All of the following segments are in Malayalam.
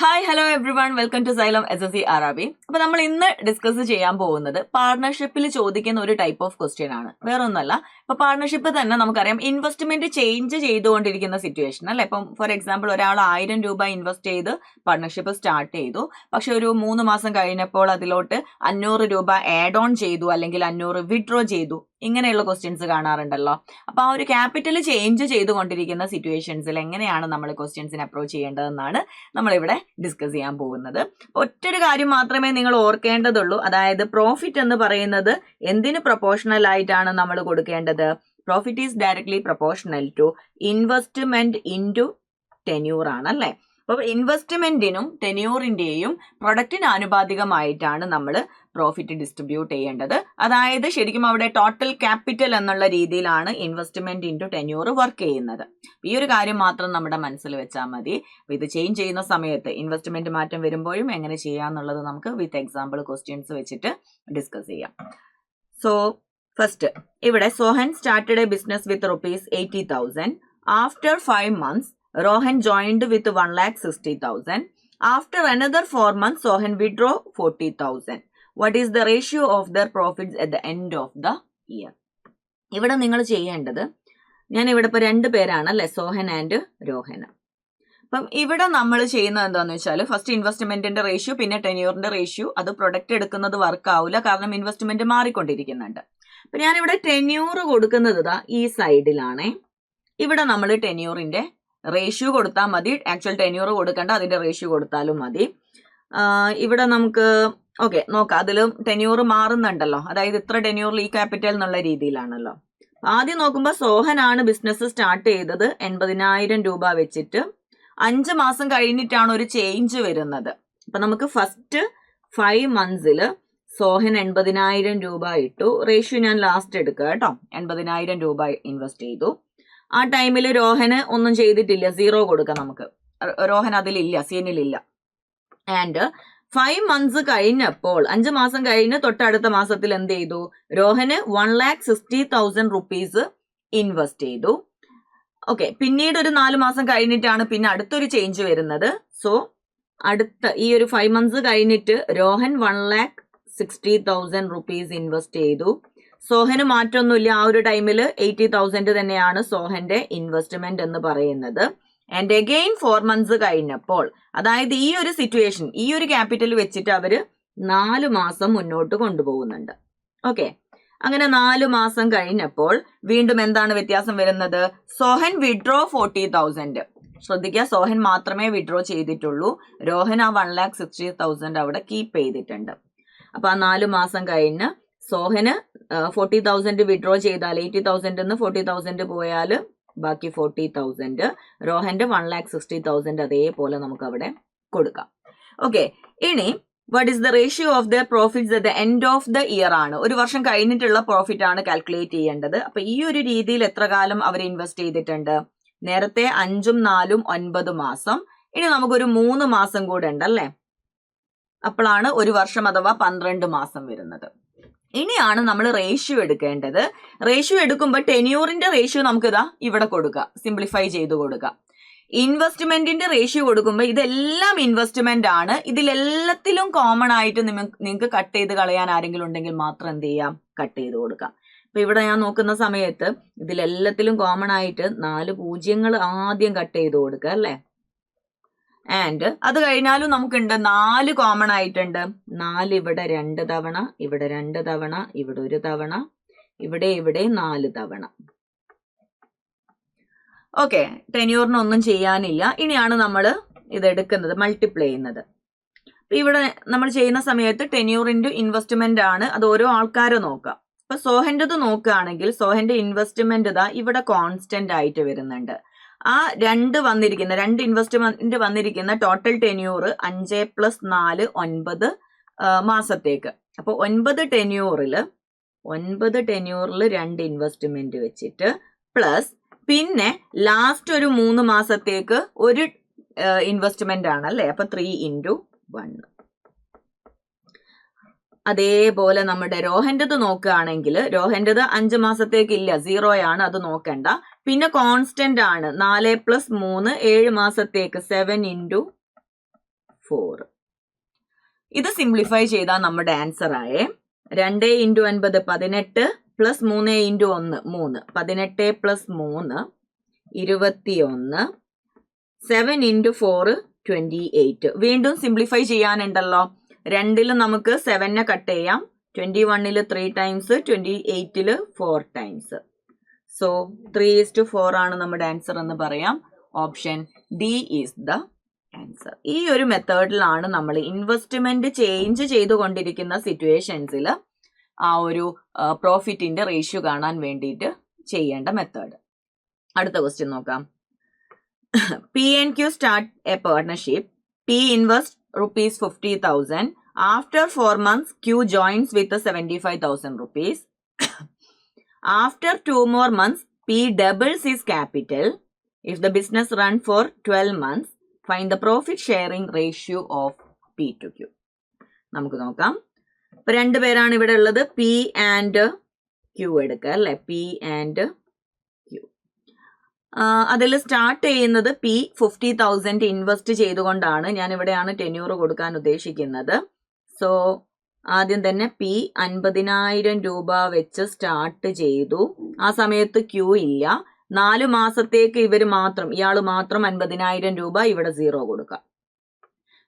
Hi hello everyone welcome to Xylem SSC Arabic. അപ്പൊ നമ്മൾ ഇന്ന് ഡിസ്കസ് ചെയ്യാൻ പോകുന്നത് പാർട്ണർഷിപ്പിൽ ചോദിക്കുന്ന ഒരു ടൈപ്പ് ഓഫ് ക്വസ്റ്റ്യൻ ആണ്. വേറെ ഒന്നല്ല. ഇപ്പൊ പാർട്ണർഷിപ്പ് തന്നെ നമുക്കറിയാം ഇൻവെസ്റ്റ്മെന്റ് ചേഞ്ച് ചെയ്തുകൊണ്ടിരിക്കുന്ന സിറ്റുവേഷൻ അല്ലെ. ഇപ്പം ഫോർ എക്സാമ്പിൾ ഒരാൾ 1000 രൂപ ഇൻവെസ്റ്റ് ചെയ്ത് പാർട്ണർഷിപ്പ് സ്റ്റാർട്ട് ചെയ്തു. പക്ഷെ ഒരു 3 മാസം കഴിഞ്ഞപ്പോൾ അതിലോട്ട് 500 രൂപ ആഡ് ഓൺ ചെയ്തു അല്ലെങ്കിൽ 500 വിഡ്രോ ചെയ്തു. ഇങ്ങനെയുള്ള ക്വസ്റ്റ്യൻസ് കാണാറുണ്ടല്ലോ. അപ്പൊ ആ ഒരു ക്യാപിറ്റൽ ചേഞ്ച് ചെയ്തുകൊണ്ടിരിക്കുന്ന സിറ്റുവേഷൻസിൽ എങ്ങനെയാണ് നമ്മൾ ക്വസ്റ്റ്യൻസിനെ അപ്രോച്ച് ചെയ്യേണ്ടതെന്നാണ് നമ്മളിവിടെ ഡിസ്കസ് ചെയ്യാൻ പോകുന്നത്. ഒറ്റൊരു കാര്യം മാത്രമേ നിങ്ങൾ ഓർക്കേണ്ടതുള്ളൂ. അതായത് പ്രോഫിറ്റ് എന്ന് പറയുന്നത് എന്തിന് പ്രൊപ്പോർഷണൽ ആയിട്ടാണ് നമ്മൾ കൊടുക്കേണ്ടത്? Profit is directly proportional to investment into tenure ആണ് അല്ലെ. അപ്പൊ ഇൻവെസ്റ്റ്മെന്റിനും ടെന്യൂറിന്റെയും പ്രൊഡക്റ്റിന് ആനുപാതികമായിട്ടാണ് നമ്മൾ പ്രോഫിറ്റ് ഡിസ്ട്രിബ്യൂട്ട് ചെയ്യേണ്ടത്. അതായത് ശരിക്കും അവിടെ ടോട്ടൽ ക്യാപിറ്റൽ എന്നുള്ള രീതിയിലാണ് ഇൻവെസ്റ്റ്മെന്റ് ഇൻടു ടെന്യൂർ വർക്ക് ചെയ്യുന്നത്. ഈ ഒരു കാര്യം മാത്രം നമ്മുടെ മനസ്സിൽ വെച്ചാൽ മതി. ഇത് ചേഞ്ച് ചെയ്യുന്ന സമയത്ത് ഇൻവെസ്റ്റ്മെന്റ് മാറ്റം വരുമ്പോഴും എങ്ങനെ ചെയ്യാന്നുള്ളത് നമുക്ക് വിത്ത് എക്സാമ്പിൾ ക്വസ്റ്റ്യൻസ് വെച്ചിട്ട് ഡിസ്കസ് ചെയ്യാം. സോ ഫസ്റ്റ് ഇവിടെ Sohan started A business with ₹80,000. After 5 months Rohan joined with 1,60,000. After another 4 months, Sohan withdraw 40,000. What is the ratio of their profits at the end of the year? ഇവിടെ നിങ്ങൾ ചെയ്യേണ്ടത്, ഞാൻ ഇവിടെ ഇപ്പോൾ 2 പേരാണ് അല്ലെ, സോഹൻ ആൻഡ് രോഹൻ. അപ്പം ഇവിടെ നമ്മൾ ചെയ്യുന്നത് എന്താണെന്ന് വെച്ചാൽ ഫസ്റ്റ് ഇൻവെസ്റ്റ്മെന്റിന്റെ റേഷ്യോ പിന്നെ ടെന്യൂറിന്റെ റേഷ്യോ. അത് പ്രൊഡക്റ്റ് എടുക്കുന്നത് വർക്ക് ആവില്ല, കാരണം ഇൻവെസ്റ്റ്മെന്റ് മാറിക്കൊണ്ടിരിക്കുന്നുണ്ട്. അപ്പൊ ഞാനിവിടെ ടെന്യൂർ കൊടുക്കുന്നത് ഈ സൈഡിലാണേ. ഇവിടെ നമ്മൾ ടെന്യൂറിന്റെ റേഷ്യോ കൊടുത്താൽ മതി. ആക്ച്വൽ ടെന്യൂർ കൊടുക്കേണ്ട, അതിന്റെ റേഷ്യോ കൊടുത്താലും മതി. ഇവിടെ നമുക്ക് ഓക്കെ നോക്കാം. അതിലും ടെന്യൂർ മാറുന്നുണ്ടല്ലോ. അതായത് ഇത്ര ടെന്യൂറിൽ ഈ ക്യാപിറ്റൽ എന്നുള്ള രീതിയിലാണല്ലോ. ആദ്യം നോക്കുമ്പോൾ സോഹനാണ് ബിസിനസ് സ്റ്റാർട്ട് ചെയ്തത് 80,000 രൂപ വെച്ചിട്ട്. 5 മാസം കഴിഞ്ഞിട്ടാണ് ഒരു ചേഞ്ച് വരുന്നത്. അപ്പൊ നമുക്ക് ഫസ്റ്റ് 5 months സോഹൻ 80,000 രൂപ ഇട്ടു. റേഷ്യോ ഞാൻ ലാസ്റ്റ് എടുക്കുക കേട്ടോ. 80,000 രൂപ ഇൻവെസ്റ്റ് ചെയ്തു. ആ ടൈമിൽ രോഹന് ഒന്നും ചെയ്തിട്ടില്ല, 0 കൊടുക്കാം നമുക്ക്. രോഹൻ അതിലില്ല, സീനിലില്ല. ആൻഡ് 5 months കഴിഞ്ഞപ്പോൾ 5 മാസം കഴിഞ്ഞ് തൊട്ടടുത്ത മാസത്തിൽ എന്ത് ചെയ്തു? രോഹന് 1,60,000 rupees ഇൻവെസ്റ്റ് ചെയ്തു. ഓക്കെ, പിന്നീട് ഒരു 4 മാസം കഴിഞ്ഞിട്ടാണ് പിന്നെ അടുത്തൊരു ചേഞ്ച് വരുന്നത്. സോ അടുത്ത ഈ ഒരു 5 months കഴിഞ്ഞിട്ട് രോഹൻ 1,60,000 rupees ഇൻവെസ്റ്റ് ചെയ്തു. സോഹന് മാറ്റമൊന്നുമില്ല. ആ ഒരു ടൈമിൽ 80,000 തന്നെയാണ് സോഹന്റെ ഇൻവെസ്റ്റ്മെന്റ് എന്ന് പറയുന്നത്. ആൻഡ് അഗെയിൻ 4 months കഴിഞ്ഞപ്പോൾ, അതായത് ഈ ഒരു സിറ്റുവേഷൻ, ഈ ഒരു ക്യാപിറ്റൽ വെച്ചിട്ട് അവര് 4 മാസം മുന്നോട്ട് കൊണ്ടുപോകുന്നുണ്ട്. ഓക്കെ, അങ്ങനെ 4 മാസം കഴിഞ്ഞപ്പോൾ വീണ്ടും എന്താണ് വ്യത്യാസം വരുന്നത്? സോഹൻ വിഡ്രോ 40,000. ശ്രദ്ധിക്കുക, സോഹൻ മാത്രമേ വിഡ്രോ ചെയ്തിട്ടുള്ളൂ. രോഹൻ ആ 1,60,000 അവിടെ കീപ്പ് ചെയ്തിട്ടുണ്ട്. അപ്പൊ ആ 4 മാസം കഴിഞ്ഞ് സോഹന് 40,000 വിഡ്രോ ചെയ്താൽ 80,000 40,000 പോയാൽ ബാക്കി 40,000. രോഹന്റെ 1,60,000 അതേപോലെ നമുക്ക് അവിടെ കൊടുക്കാം. ഓക്കെ, ഇനി what is the ratio of the profits at the end of the year ആണ്. ഒരു വർഷം കഴിഞ്ഞിട്ടുള്ള പ്രോഫിറ്റ് ആണ് കാൽക്കുലേറ്റ് ചെയ്യേണ്ടത്. അപ്പൊ ഈ ഒരു രീതിയിൽ എത്ര കാലം അവർ ഇൻവെസ്റ്റ് ചെയ്തിട്ടുണ്ട്? നേരത്തെ 5ഉം 4ഉം 9 മാസം. ഇനി നമുക്കൊരു 3 മാസം കൂടെ ഉണ്ടല്ലേ. അപ്പോഴാണ് ഒരു വർഷം അഥവാ 12 മാസം വരുന്നത്. ഇനിയാണ് നമ്മൾ റേഷ്യോ എടുക്കേണ്ടത്. റേഷ്യോ എടുക്കുമ്പോൾ ടെന്യൂറിന്റെ റേഷ്യോ നമുക്ക് ഇവിടെ കൊടുക്കാം, സിംപ്ലിഫൈ ചെയ്ത് കൊടുക്കാം. ഇൻവെസ്റ്റ്മെന്റിന്റെ റേഷ്യോ കൊടുക്കുമ്പോൾ ഇതെല്ലാം ഇൻവെസ്റ്റ്മെന്റ് ആണ്. ഇതിലെല്ലാത്തിലും കോമൺ ആയിട്ട് നിങ്ങൾക്ക് കട്ട് ചെയ്ത് കളയാൻ ആരെങ്കിലും ഉണ്ടെങ്കിൽ മാത്രം എന്ത് ചെയ്യാം? കട്ട് ചെയ്ത് കൊടുക്കാം. അപ്പൊ ഇവിടെ ഞാൻ നോക്കുന്ന സമയത്ത് ഇതിലെല്ലാത്തിലും കോമൺ ആയിട്ട് 4 പൂജ്യങ്ങൾ ആദ്യം കട്ട് ചെയ്ത് കൊടുക്കുക അല്ലേ. ആൻഡ് അത് കഴിഞ്ഞാലും നമുക്കുണ്ട് 4 കോമൺ ആയിട്ടുണ്ട്. 4 ഇവിടെ 2 തവണ, ഇവിടെ 2 തവണ, ഇവിടെ 1 തവണ, ഇവിടെ 4 തവണ. ഓക്കെ, ടെന്യൂറിന് ഒന്നും ചെയ്യാനില്ല. ഇനിയാണ് നമ്മൾ ഇത് എടുക്കുന്നത്, മൾട്ടിപ്ലൈ ചെയ്യുന്നത്. ഇവിടെ നമ്മൾ ചെയ്യുന്ന സമയത്ത് ടെന്യൂർ ഇൻറ്റു ഇൻവെസ്റ്റ്മെന്റ് ആണ്. അത് ഓരോ ആൾക്കാരെ നോക്കാം. ഇപ്പൊ സോഹന്റത് നോക്കുകയാണെങ്കിൽ സോഹന്റെ ഇൻവെസ്റ്റ്മെന്റ് ഇവിടെ കോൺസ്റ്റന്റ് ആയിട്ട് വരുന്നുണ്ട്. ആ 2 ഇൻവെസ്റ്റ്മെന്റ് വന്നിരിക്കുന്ന ടോട്ടൽ ടെന്യൂർ 5 + 4 9 മാസത്തേക്ക്. അപ്പൊ 9 ടെന്യൂറിൽ 2 ഇൻവെസ്റ്റ്മെന്റ് വെച്ചിട്ട് പ്ലസ് പിന്നെ ലാസ്റ്റ് ഒരു 3 മാസത്തേക്ക് ഒരു ഇൻവെസ്റ്റ്മെന്റ് ആണ് അല്ലെ. അപ്പൊ 3 × 1. അതേപോലെ നമ്മുടെ രോഹന്റത് നോക്കുകയാണെങ്കിൽ രോഹന്റത് 5 മാസത്തേക്ക് ഇല്ല, 0 ആണ്, അത് നോക്കണ്ട. പിന്നെ കോൺസ്റ്റന്റ് ആണ് 4 + 3 7 മാസത്തേക്ക് 7 × 4. ഇത് സിംപ്ലിഫൈ ചെയ്താൽ നമ്മുടെ ആൻസർ ആയേ 2 × 9 18 പ്ലസ് 3 × 1 3 18 പ്ലസ് 3 21 7 × 4 28. വീണ്ടും സിംപ്ലിഫൈ ചെയ്യാനുണ്ടല്ലോ. 2 നമുക്ക് 7 കട്ട് ചെയ്യാം, 21 3 ടൈംസ്, 28 4 ടൈംസ്. സോ 3:4 ആണ് നമ്മുടെ ആൻസർ എന്ന് പറയാം. Option D is the answer. ഈ ഒരു മെത്തേഡിലാണ് നമ്മൾ ഇൻവെസ്റ്റ്മെന്റ് ചേഞ്ച് ചെയ്തുകൊണ്ടിരിക്കുന്ന സിറ്റുവേഷൻസിൽ ആ ഒരു പ്രോഫിറ്റിന്റെ റേഷ്യോ കാണാൻ വേണ്ടിയിട്ട് ചെയ്യേണ്ട മെത്തേഡ്. അടുത്ത ക്വസ്റ്റ്യൻ നോക്കാം. P&Q start a partnership. P invests rupees 50,000. After 4 months, Q joins with 75,000 rupees. After 2 more months, P doubles his capital. If the business run for 12 months, find the profit sharing ratio of P to Q. നമുക്ക് നോക്കാം. ഇപ്പൊ 2 പേരാണ് ഇവിടെ ഉള്ളത്. P and Q എടുക്കുക അല്ലെ. P and Q. അതിൽ സ്റ്റാർട്ട് ചെയ്യുന്നത് P 50,000 ഇൻവെസ്റ്റ് ചെയ്തുകൊണ്ടാണ്. ഞാൻ ഇവിടെയാണ് ടെന്യൂർ കൊടുക്കാൻ ഉദ്ദേശിക്കുന്നത്. സോ ആദ്യം തന്നെ P 50,000 രൂപ വെച്ച് സ്റ്റാർട്ട് ചെയ്തു. ആ സമയത്ത് Q ഇല്ല. 4 മാസത്തേക്ക് ഇയാള് മാത്രം 50,000 രൂപ, ഇവിടെ 0 കൊടുക്കാം.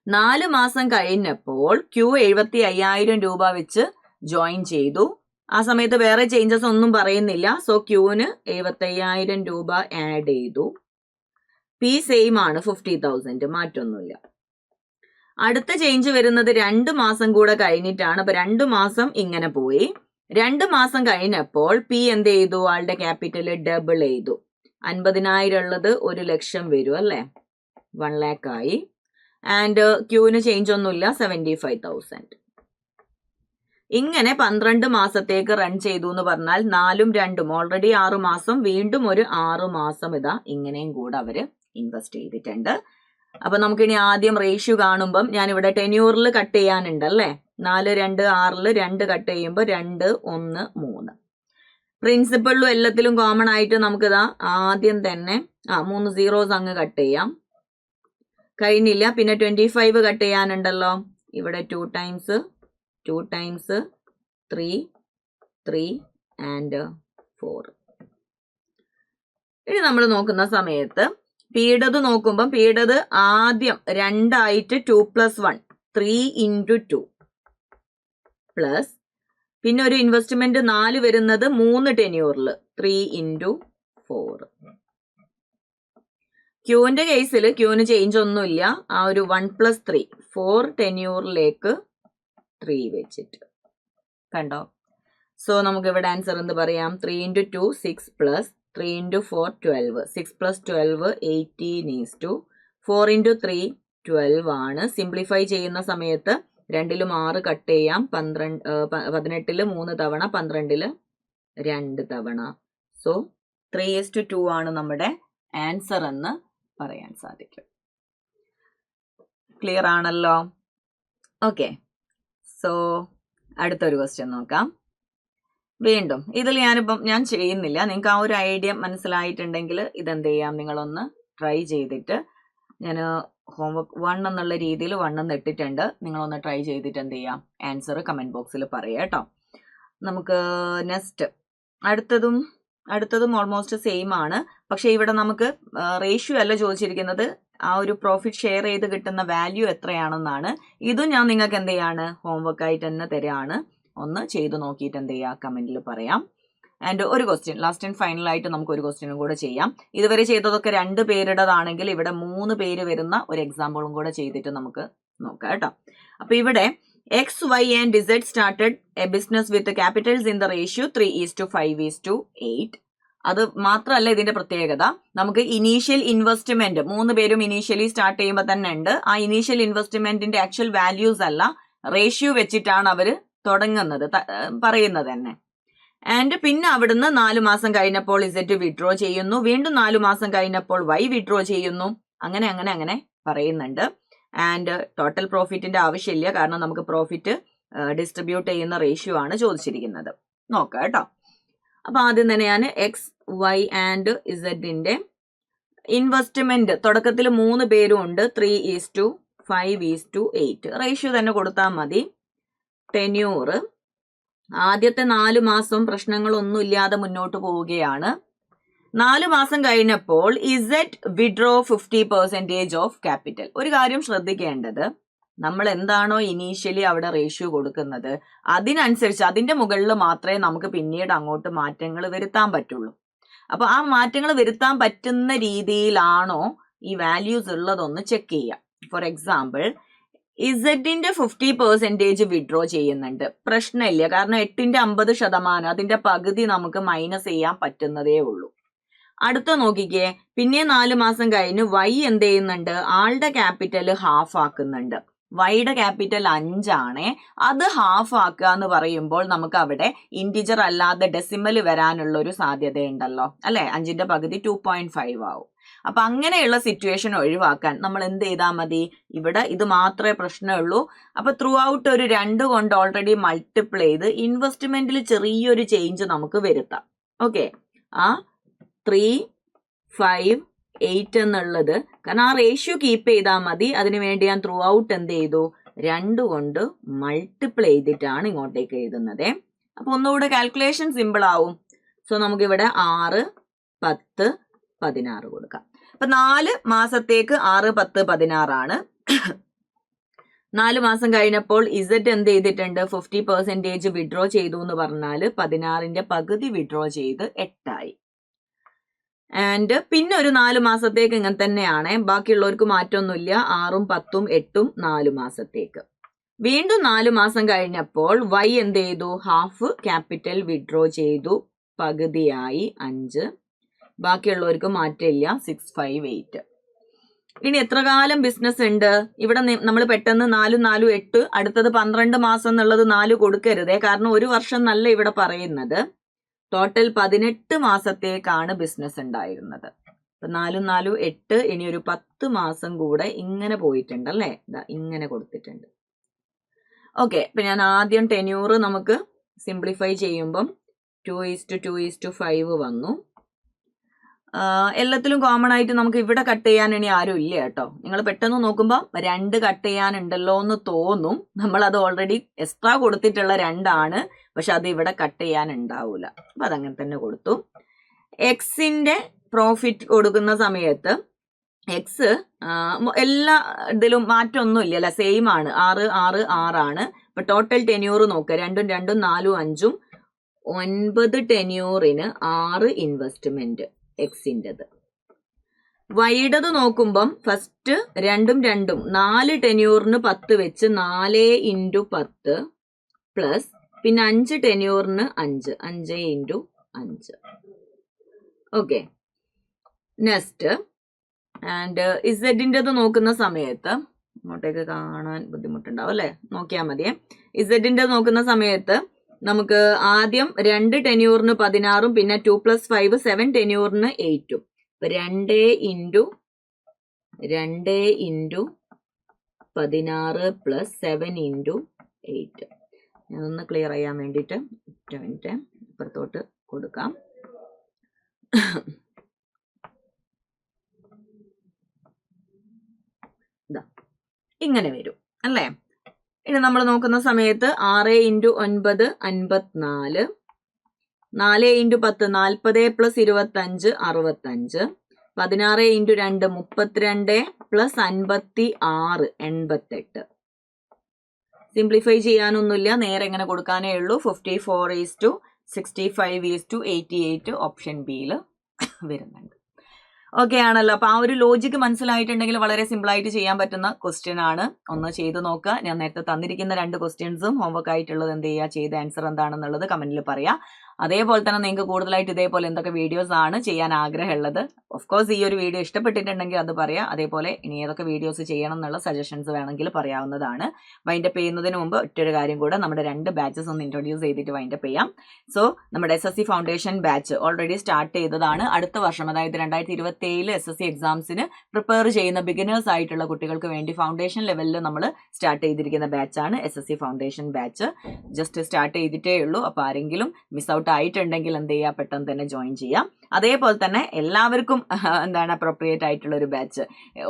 4 മാസം കഴിഞ്ഞപ്പോൾ Q 75,000 രൂപ വെച്ച് ജോയിൻ ചെയ്തു. ആ സമയത്ത് വേറെ ചേഞ്ചസ് ഒന്നും പറയുന്നില്ല. സോ Qന് 75,000 രൂപ ആഡ് ചെയ്തു. P സെയിം ആണ് 50,000, മാറ്റൊന്നുമില്ല. അടുത്ത ചേഞ്ച് വരുന്നത് 2 മാസം കൂടെ കഴിഞ്ഞിട്ടാണ്. അപ്പൊ 2 മാസം ഇങ്ങനെ പോയി. 2 മാസം കഴിഞ്ഞപ്പോൾ P എന്ത് ചെയ്തു? ആളുടെ ക്യാപിറ്റൽ ഡബിൾ ചെയ്തു. 50,000 ഉള്ളത് 1,00,000 വരും അല്ലെ, 1 lakh ആയി. ആൻഡ് Qന് ചേഞ്ച് ഒന്നുമില്ല, 75,000. ഇങ്ങനെ 12 മാസത്തേക്ക് റൺ ചെയ്തു എന്ന് പറഞ്ഞാൽ 4ഉം 2ഉം ഓൾറെഡി 6 മാസം, വീണ്ടും ഒരു 6 മാസം ഇതാ ഇങ്ങനെയും കൂടെ അവര് ഇൻവെസ്റ്റ് ചെയ്തിട്ടുണ്ട്. അപ്പൊ നമുക്കിനി ആദ്യം റേഷ്യോ കാണുമ്പം ഞാൻ ഇവിടെ ടെന്യൂറിൽ കട്ട് ചെയ്യാനുണ്ട് അല്ലെ. 4 2 6 2 കട്ട് ചെയ്യുമ്പോൾ 2 1 3. പ്രിൻസിപ്പളിലും എല്ലാത്തിലും കോമൺ ആയിട്ട് നമുക്കിതാ ആദ്യം തന്നെ 3 zeros അങ്ങ് കട്ട് ചെയ്യാം. കഴിഞ്ഞില്ല. പിന്നെ 25 കട്ട് ചെയ്യാനുണ്ടല്ലോ. ഇവിടെ 2 ടൈംസ് 2 ടൈംസ് 3 3 ആൻഡ് 4. ഇനി നമ്മൾ നോക്കുന്ന സമയത്ത് പീഡത് നോക്കുമ്പോൾ പീഡത് ആദ്യം 2 ആയിട്ട് 2 + 1 3 × 2 പ്ലസ് പിന്നെ ഒരു ഇൻവെസ്റ്റ്മെന്റ് 4 വരുന്നത് 3 ടെന്യൂറിൽ 3 × 4. ക്യൂവിന്റെ കേസിൽ ക്യൂവിന് ചേഞ്ച് ഒന്നുമില്ല. ആ ഒരു 1 + 3 4 ടെന്യൂറിലേക്ക് 3 വെച്ചിട്ട് കണ്ടോ. സോ നമുക്ക് ഇവിടെ ആൻസർ എന്ത് പറയാം? 3 × 2 6 പ്ലസ് 3 × 4 12. 6 + 12 18 4 × 3 12 ആണ്. സിംപ്ലിഫൈ ചെയ്യുന്ന സമയത്ത് 2ലും 6 കട്ട് ചെയ്യാം. 18 3 തവണ, 12 2 തവണ. സോ 3:2 ആണ് നമ്മുടെ ആൻസർ എന്ന് പറയാൻ സാധിക്കും. ക്ലിയർ ആണല്ലോ? ഓക്കെ. സോ അടുത്തൊരു ക്വസ്റ്റ്യൻ നോക്കാം. വീണ്ടും ഇതിൽ ഞാൻ ചെയ്യുന്നില്ല. നിങ്ങൾക്ക് ആ ഒരു ഐഡിയ മനസ്സിലായിട്ടുണ്ടെങ്കിൽ ഇതെന്ത് ചെയ്യാം, നിങ്ങളൊന്ന് ട്രൈ ചെയ്തിട്ട്, ഞാൻ ഹോംവർക്ക് 1 എന്നുള്ള രീതിയിൽ 1 ഇട്ടിട്ടുണ്ട്. നിങ്ങളൊന്ന് ട്രൈ ചെയ്തിട്ട് എന്ത് ചെയ്യാം, ആൻസർ കമന്റ് ബോക്സിൽ പറയാം കേട്ടോ. നമുക്ക് നെക്സ്റ്റ് അടുത്തതും ഓൾമോസ്റ്റ് സെയിം ആണ്. പക്ഷെ ഇവിടെ നമുക്ക് റേഷ്യോ അല്ല ചോദിച്ചിരിക്കുന്നത്, ആ ഒരു പ്രോഫിറ്റ് ഷെയർ ചെയ്ത് കിട്ടുന്ന വാല്യൂ എത്രയാണെന്നാണ്. ഇതും ഞാൻ നിങ്ങൾക്ക് എന്ത് ചെയ്യാണ്, ഹോംവർക്ക് ആയിട്ട് തന്നെ തരാണ്. ഒന്ന് ചെയ്ത് നോക്കിയിട്ട് എന്ത് ചെയ്യുക, കമന്റിൽ പറയാം. ആൻഡ് ഒരു ക്വസ്റ്റ്യൻ ലാസ്റ്റ് ആൻഡ് ഫൈനൽ ആയിട്ട് നമുക്ക് ഒരു ക്വസ്റ്റ്യനും കൂടെ ചെയ്യാം. ഇതുവരെ ചെയ്തതൊക്കെ 2 പേരുടേതാണെങ്കിൽ ഇവിടെ 3 പേര് വരുന്ന ഒരു എക്സാമ്പിളും കൂടെ ചെയ്തിട്ട് നമുക്ക് നോക്കാം കേട്ടോ. അപ്പൊ ഇവിടെ X, Y and Z started a business with capitals in the ratio 3:5:8. അത് മാത്രമല്ല ഇതിന്റെ പ്രത്യേകത, നമുക്ക് ഇനീഷ്യൽ ഇൻവെസ്റ്റ്മെന്റ് 3 പേരും ഇനീഷ്യലി സ്റ്റാർട്ട് ചെയ്യുമ്പോൾ തന്നെ ഉണ്ട്. ആ ഇനീഷ്യൽ ഇൻവെസ്റ്റ്മെന്റിന്റെ ആക്ച്വൽ വാല്യൂസ് അല്ല, റേഷ്യോ വെച്ചിട്ടാണ് അവര് തുടങ്ങുന്നത്, പറയുന്നത് തന്നെ. ആൻഡ് പിന്നെ അവിടുന്ന് 4 മാസം കഴിഞ്ഞപ്പോൾ Z വിഡ്രോ ചെയ്യുന്നു, വീണ്ടും 4 മാസം കഴിഞ്ഞപ്പോൾ Y വിഡ്രോ ചെയ്യുന്നു, അങ്ങനെ പറയുന്നുണ്ട്. ആൻഡ് ടോട്ടൽ പ്രോഫിറ്റിന്റെ ആവശ്യമില്ല, കാരണം നമുക്ക് പ്രോഫിറ്റ് ഡിസ്ട്രിബ്യൂട്ട് ചെയ്യുന്ന റേഷ്യോ ആണ് ചോദിച്ചിരിക്കുന്നത്. നോക്കാം കേട്ടോ. അപ്പൊ ആദ്യം തന്നെ ഞാൻ X, Y and Z investment തുടക്കത്തിൽ 3 പേരും ഉണ്ട്, 3:5 5:8. റേഷ്യോ തന്നെ കൊടുത്താൽ മതി. ടെന്യൂർ ആദ്യത്തെ 4 മാസം പ്രശ്നങ്ങളൊന്നും ഇല്ലാതെ മുന്നോട്ട് പോവുകയാണ്. 4 മാസം കഴിഞ്ഞപ്പോൾ ഇസെഡ് വിഡ്രോ 50% ഓഫ് ക്യാപിറ്റൽ. ഒരു കാര്യം ശ്രദ്ധിക്കേണ്ടത്, നമ്മൾ എന്താണോ ഇനീഷ്യലി അവിടെ റേഷ്യോ കൊടുക്കുന്നത് അതിനനുസരിച്ച് അതിന്റെ മുകളിൽ മാത്രമേ നമുക്ക് പിന്നീട് അങ്ങോട്ട് മാറ്റങ്ങൾ വരുത്താൻ പറ്റുള്ളൂ. അപ്പൊ ആ മാറ്റങ്ങൾ വരുത്താൻ പറ്റുന്ന രീതിയിലാണോ ഈ വാല്യൂസ് ഉള്ളതൊന്ന് ചെക്ക് ചെയ്യാം. ഫോർ എക്സാമ്പിൾ, ഇസഡിന്റെ 50% വിഡ്രോ ചെയ്യുന്നുണ്ട്, പ്രശ്നമില്ല. കാരണം 8ന്റെ 50% അതിന്റെ പകുതി നമുക്ക് മൈനസ് ചെയ്യാൻ പറ്റുന്നതേ ഉള്ളൂ. അടുത്ത നോക്കിക്കേ, പിന്നെ 4 മാസം കഴിഞ്ഞ് വൈ എന്ത് ചെയ്യുന്നുണ്ട്, ആളുടെ ക്യാപിറ്റൽ ഹാഫ് ആക്കുന്നുണ്ട്. വൈയുടെ ക്യാപിറ്റൽ 5 ആണേ, അത് ഹാഫ് ആക്കുക എന്ന് പറയുമ്പോൾ നമുക്ക് അവിടെ ഇൻറ്റിജർ അല്ലാതെ ഡെസിമൽ വരാനുള്ള ഒരു സാധ്യത ഉണ്ടല്ലോ അല്ലെ. 5ന്റെ പകുതി 2.5 ആവും. അപ്പൊ അങ്ങനെയുള്ള സിറ്റുവേഷൻ ഒഴിവാക്കാൻ നമ്മൾ എന്ത് ചെയ്താൽ മതി, ഇവിടെ ഇത് മാത്രമേ പ്രശ്നമുള്ളൂ. അപ്പൊ ത്രൂ ഔട്ട് ഒരു 2 കൊണ്ട് ഓൾറെഡി മൾട്ടിപ്ലൈ ചെയ്ത് ഇൻവെസ്റ്റ്മെന്റിൽ ചെറിയൊരു ചേഞ്ച് നമുക്ക് വരുത്താം. ഓക്കെ, ആ 3, 5, 8 എന്നുള്ളത് കാരണം ആ റേഷ്യോ കീപ്പ് ചെയ്താൽ മതി. അതിനുവേണ്ടി ഞാൻ ത്രൂ ഔട്ട് എന്ത് ചെയ്തു, 2 കൊണ്ട് മൾട്ടിപ്ലൈ ചെയ്തിട്ടാണ് ഇങ്ങോട്ടേക്ക് എഴുതുന്നത്. അപ്പൊ ഒന്നുകൂടെ കാൽക്കുലേഷൻ സിമ്പിൾ ആവും. സോ നമുക്കിവിടെ 6, 10, 16 കൊടുക്കാം. അപ്പൊ 4 മാസത്തേക്ക് 6, 10, 16 ആണ്. 4 മാസം കഴിഞ്ഞപ്പോൾ ഇസഡ് എന്ത് ചെയ്തിട്ടുണ്ട്, 50% വിഡ്രോ ചെയ്തു എന്ന് പറഞ്ഞാൽ 16ന്റെ പകുതി വിഡ്രോ ചെയ്ത് 8 ആയി. ആൻഡ് പിന്നെ ഒരു 4 മാസത്തേക്ക് ഇങ്ങനെ തന്നെയാണ്, ബാക്കിയുള്ളവർക്ക് മാറ്റമൊന്നുമില്ല. 6ഉം 10ഉം 8ഉം 4 മാസത്തേക്ക്. വീണ്ടും 4 മാസം കഴിഞ്ഞപ്പോൾ വൈ എന്ത് ചെയ്തു, ഹാഫ് ക്യാപിറ്റൽ വിഡ്രോ ചെയ്തു, പകുതിയായി 5. ബാക്കിയുള്ളവർക്ക് മാറ്റമില്ല, 6, 5, 8. ഇനി എത്ര കാലം ബിസിനസ് ഉണ്ട് ഇവിടെ നമ്മൾ പെട്ടെന്ന് 4, 4, 8 അടുത്തത് 12 മാസം എന്നുള്ളത് 4 കൊടുക്കരുതേ. കാരണം ഒരു വർഷം നല്ല ഇവിടെ പറയുന്നത്. ടോട്ടൽ 18 മാസത്തേക്കാണ് ബിസിനസ് ഉണ്ടായിരുന്നത്. അപ്പൊ 4, 4, 8. ഇനി ഒരു 10 മാസം കൂടെ ഇങ്ങനെ പോയിട്ടുണ്ട് അല്ലേ, ഇങ്ങനെ കൊടുത്തിട്ടുണ്ട്. ഓക്കെ, ഇപ്പൊ ഞാൻ ആദ്യം ടെന്യൂർ നമുക്ക് സിംപ്ലിഫൈ ചെയ്യുമ്പം 2:2:5 വന്നു. എല്ലാത്തിലും കോമൺ ആയിട്ട് നമുക്ക് ഇവിടെ കട്ട് ചെയ്യാൻ ഇനി ആരും ഇല്ല കേട്ടോ. നിങ്ങൾ പെട്ടെന്ന് നോക്കുമ്പോൾ 2 കട്ട് ചെയ്യാനുണ്ടല്ലോ എന്ന് തോന്നും. നമ്മൾ അത് ഓൾറെഡി എക്സ്ട്രാ കൊടുത്തിട്ടുള്ള 2 ആണ്, പക്ഷെ അത് ഇവിടെ കട്ട് ചെയ്യാൻ ഉണ്ടാവൂല. അപ്പൊ അതങ്ങനെ തന്നെ കൊടുത്തു. എക്സിന്റെ പ്രോഫിറ്റ് കൊടുക്കുന്ന സമയത്ത് എക്സ് എല്ലാ ഇതിലും മാറ്റമൊന്നും ഇല്ലല്ലോ, സെയിം ആണ്. 6, 6, 6 ആണ്. ഇപ്പൊ ടോട്ടൽ ടെന്യൂർ നോക്കുക, 2, 2, 4, 5, 9 ടെന്യൂറിന് 6 ഇൻവെസ്റ്റ്മെന്റ് എക്സിൻ്റെത്. വൈഡത് നോക്കുമ്പം ഫസ്റ്റ് 2ഉം 2ഉം 4 ടെന്യൂറിന് 10 വെച്ച് 4 × 10 പ്ലസ് പിന്നെ 5 ടെന്യൂറിന് 5, 5 × 5. ഓക്കെ, നെക്സ്റ്റ് ആൻഡ് ഇസഡിൻ്റെത് നോക്കുന്ന സമയത്ത് ഇങ്ങോട്ടേക്ക് കാണാൻ ബുദ്ധിമുട്ടുണ്ടാവും അല്ലെ, നോക്കിയാൽ മതിയെ. ഇസഡിൻ്റെത് നോക്കുന്ന സമയത്ത് നമുക്ക് ആദ്യം 2 ടെന്യൂറിന് 16ഉം പിന്നെ 2 + 5 7 ടെന്യൂറിന് 8ഉം. 2 × 16 പ്ലസ് 7 × 8. ഞാനൊന്ന് ക്ലിയർ ചെയ്യാൻ വേണ്ടിയിട്ട് ഇപ്പുറത്തോട്ട് കൊടുക്കാം. ഇങ്ങനെ വരും അല്ലേ. ഇനി നമ്മൾ നോക്കുന്ന സമയത്ത് 6 × 9 54, 4 × 10 40 + 25 65, 16 × 2 32 പ്ലസ് 56 88. സിംപ്ലിഫൈ ചെയ്യാനൊന്നുമില്ല, നേരെ എങ്ങനെ കൊടുക്കാനേ ഉള്ളൂ. 54:65:88 ഓപ്ഷൻ ബിയിൽ വരുന്നുണ്ട്. ഓക്കെ ആണല്ലോ. അപ്പൊ ആ ഒരു ലോജിക്ക് മനസ്സിലായിട്ടുണ്ടെങ്കിൽ വളരെ സിമ്പിൾ ആയിട്ട് ചെയ്യാൻ പറ്റുന്ന ക്വസ്റ്റ്യൻ ആണ്. ഒന്ന് ചെയ്ത് നോക്കുക. ഞാൻ നേരത്തെ തന്നിരിക്കുന്ന 2 ക്വസ്റ്റ്യൻസും ഹോംവർക്ക് ആയിട്ടുള്ളത് എന്ത് ചെയ്യുക, ചെയ്ത ആൻസർ എന്താണെന്നുള്ളത് കമന്റിൽ പറയാം. അതേപോലെ തന്നെ നിങ്ങൾക്ക് കൂടുതലായിട്ട് ഇതേപോലെ എന്തൊക്കെ വീഡിയോസ് ആണ് ചെയ്യാൻ ആഗ്രഹമുള്ളത്, ഓഫ് കോഴ്സ് ഈ ഒരു വീഡിയോ ഇഷ്ടപ്പെട്ടിട്ടുണ്ടെങ്കിൽ അത് പറയാം. അതേപോലെ ഇനി ഏതൊക്കെ വീഡിയോസ് ചെയ്യണം എന്നുള്ള സജഷൻസ് വേണമെങ്കിൽ പറയാവുന്നതാണ്. വൈൻഡപ്പ് ചെയ്യുന്നതിന് മുമ്പ് ഒറ്റൊരു കാര്യം കൂടെ, നമ്മുടെ 2 ബാച്ചസ് ഒന്ന് ഇൻട്രൊഡ്യൂസ് ചെയ്തിട്ട് വൈൻഡപ്പ് ചെയ്യാം. സോ നമ്മുടെ SSC foundation batch already start ചെയ്തതാണ്. അടുത്ത വർഷം അതായത് 2027 SSC എക്സാംസിന് പ്രിപ്പയർ ചെയ്യുന്ന ബിഗിനേഴ്സ് ആയിട്ടുള്ള കുട്ടികൾക്ക് വേണ്ടി ഫൗണ്ടേഷൻ ലെവലിൽ നമ്മൾ സ്റ്റാർട്ട് ചെയ്തിരിക്കുന്ന ബാച്ചാണ് SSC foundation batch. Just start ചെയ്തിട്ടേ ഉള്ളൂ. അപ്പോൾ ആരെങ്കിലും മിസ് ഔട്ട് ഔട്ട് ആയിട്ടുണ്ടെങ്കിൽ എന്ത് ചെയ്യുക, പെട്ടെന്ന് തന്നെ ജോയിൻ ചെയ്യാം. അതേപോലെ തന്നെ എല്ലാവർക്കും എന്താണ് അപ്രോപ്രിയേറ്റ് ആയിട്ടുള്ള ഒരു ബാച്ച്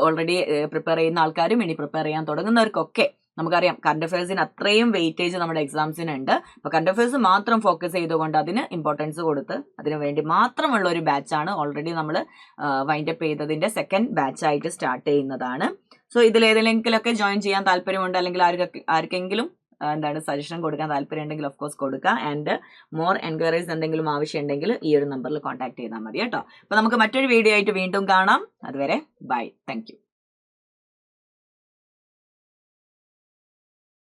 ഓൾറെഡി പ്രിപ്പയർ ചെയ്യുന്ന ആൾക്കാരും ഇനി പ്രിപ്പയർ ചെയ്യാൻ തുടങ്ങുന്നവർക്കൊക്കെ നമുക്കറിയാം കറണ്ട് അഫയേഴ്സിന് അത്രയും വെയിറ്റേജ് നമ്മുടെ എക്സാംസിനുണ്ട്. അപ്പോൾ കറണ്ട് അഫയേഴ്സ് മാത്രം ഫോക്കസ് ചെയ്തുകൊണ്ട് അതിന് ഇമ്പോർട്ടൻസ് കൊടുത്ത് അതിനു വേണ്ടി മാത്രമുള്ള ഒരു ബാച്ചാണ് ഓൾറെഡി നമ്മൾ വൈൻഡപ്പ് ചെയ്തതിന്റെ സെക്കൻഡ് ബാച്ചായിട്ട് സ്റ്റാർട്ട് ചെയ്യുന്നതാണ്. സോ ഇതിലേതെങ്കിലുമൊക്കെ ജോയിൻ ചെയ്യാൻ താല്പര്യമുണ്ട്, അല്ലെങ്കിൽ ആർക്കെങ്കിലും എന്താണ് സജഷൻ കൊടുക്കാൻ താല്പര്യം ഉണ്ടെങ്കിൽ ഓഫ് കോഴ്സ് കൊടുക്കുക. ആൻഡ് മോർ എൻക്വയറീസ് എന്തെങ്കിലും ആവശ്യം ഉണ്ടെങ്കിൽ ഈ ഒരു നമ്പറിൽ കോൺടാക്ട് ചെയ്താൽ മതി കേട്ടോ. അപ്പോൾ നമുക്ക് മറ്റൊരു വീഡിയോ ആയിട്ട് വീണ്ടും കാണാം. അതുവരെ ബൈ, താങ്ക് യു.